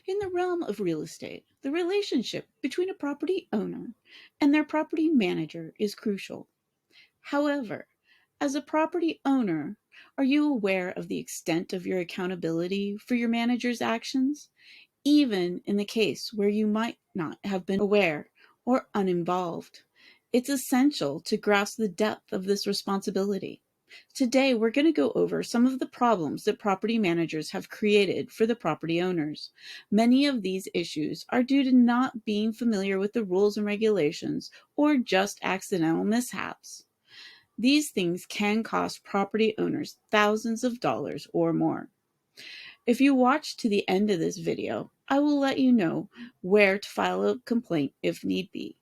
In the realm of real estate, the relationship between a property owner and their property manager is crucial. However, as a property owner, are you aware of the extent of your accountability for your manager's actions? Even in the case where you might not have been aware or uninvolved, it's essential to grasp the depth of this responsibility. Today, we're going to go over some of the problems that property managers have created for the property owners. Many of these issues are due to not being familiar with the rules and regulations or just accidental mishaps. These things can cost property owners thousands of dollars or more. If you watch to the end of this video, I will let you know where to file a complaint if need be.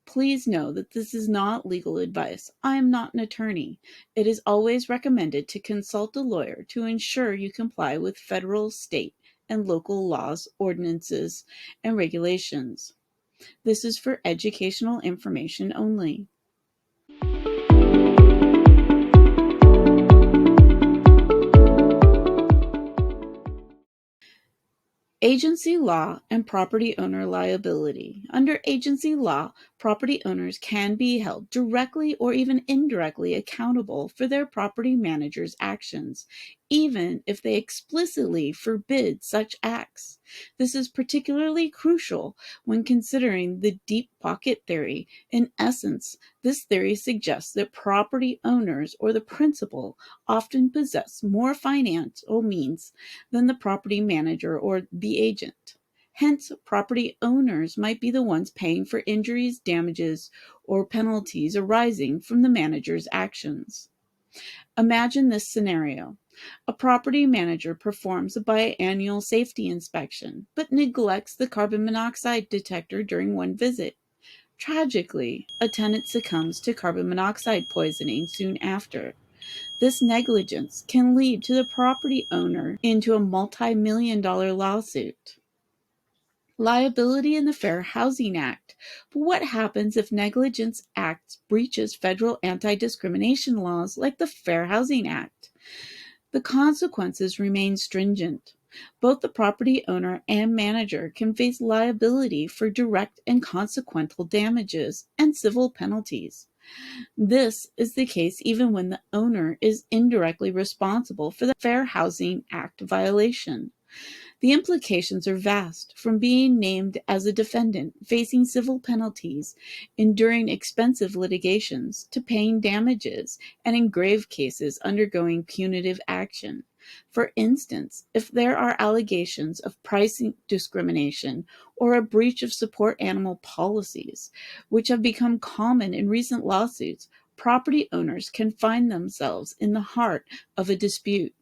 Please know that this is not legal advice. I am not an attorney. It is always recommended to consult a lawyer to ensure you comply with federal, state, and local laws, ordinances, and regulations. This is for educational information only. Agency law and property owner liability. Under agency law, property owners can be held directly or even indirectly accountable for their property manager's actions, even if they explicitly forbid such acts. This is particularly crucial when considering the deep pocket theory. In essence, this theory suggests that property owners or the principal often possess more financial means than the property manager or the agent. Hence, property owners might be the ones paying for injuries, damages, or penalties arising from the manager's actions. Imagine this scenario. A property manager performs a biannual safety inspection, but neglects the carbon monoxide detector during one visit. Tragically, a tenant succumbs to carbon monoxide poisoning soon after. This negligence can lead to the property owner into a multi-million-dollar lawsuit. Liability in the Fair Housing Act. But what happens if negligence acts breaches federal anti-discrimination laws like the Fair Housing Act? The consequences remain stringent. Both the property owner and manager can face liability for direct and consequential damages and civil penalties. This is the case even when the owner is indirectly responsible for the Fair Housing Act violation. The implications are vast, from being named as a defendant, facing civil penalties, enduring expensive litigations, to paying damages, and in grave cases undergoing punitive action. For instance, if there are allegations of pricing discrimination or a breach of support animal policies, which have become common in recent lawsuits, property owners can find themselves in the heart of a dispute.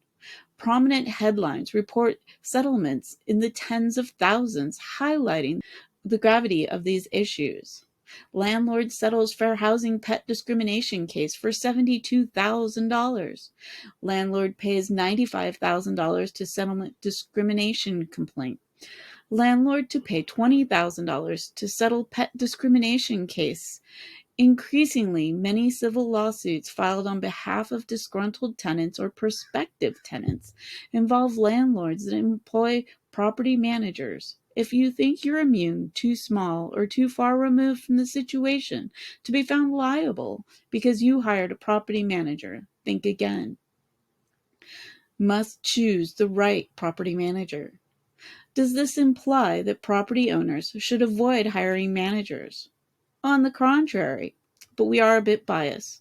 Prominent headlines report settlements in the tens of thousands, highlighting the gravity of these issues. Landlord settles fair housing pet discrimination case for $72,000. Landlord pays $95,000 to settlement discrimination complaint. Landlord to pay $20,000 to settle pet discrimination case. Increasingly, many civil lawsuits filed on behalf of disgruntled tenants or prospective tenants involve landlords that employ property managers. If you think you're immune, too small, or too far removed from the situation to be found liable because you hired a property manager, think again. Must choose the right property manager. Does this imply that property owners should avoid hiring managers? On the contrary, but we are a bit biased.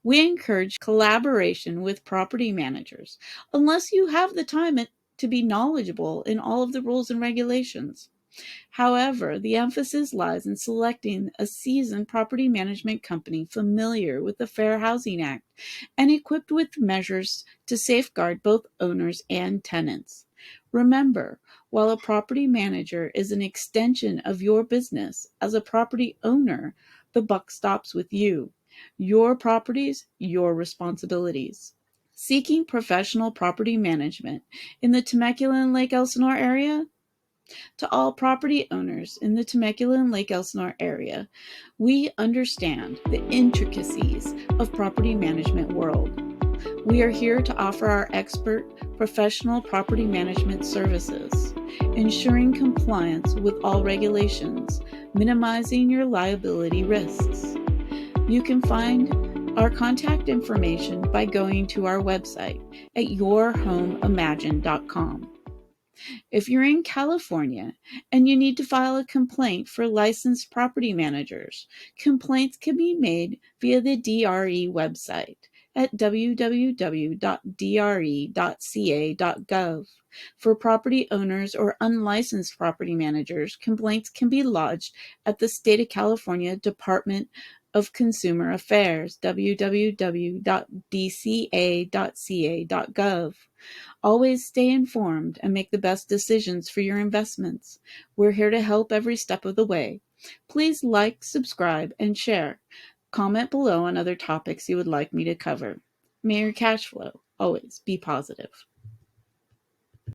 We encourage collaboration with property managers unless you have the time to be knowledgeable in all of the rules and regulations. However, the emphasis lies in selecting a seasoned property management company familiar with the Fair Housing Act and equipped with measures to safeguard both owners and tenants. Remember, while a property manager is an extension of your business, as a property owner, the buck stops with you. Your properties, your responsibilities. Seeking professional property management in the Temecula and Lake Elsinore area? To all property owners in the Temecula and Lake Elsinore area, we understand the intricacies of property management world. We are here to offer our expert professional property management services, ensuring compliance with all regulations, minimizing your liability risks. You can find our contact information by going to our website at yourhomeimagine.com. If you're in California and you need to file a complaint for licensed property managers, complaints can be made via the DRE website at www.dre.ca.gov. For property owners or unlicensed property managers, complaints can be lodged at the State of California Department of Consumer Affairs, www.dca.ca.gov. Always stay informed and make the best decisions for your investments. We're here to help every step of the way. Please like, subscribe, and share. Comment below on other topics you would like me to cover. May your cash flow always be positive.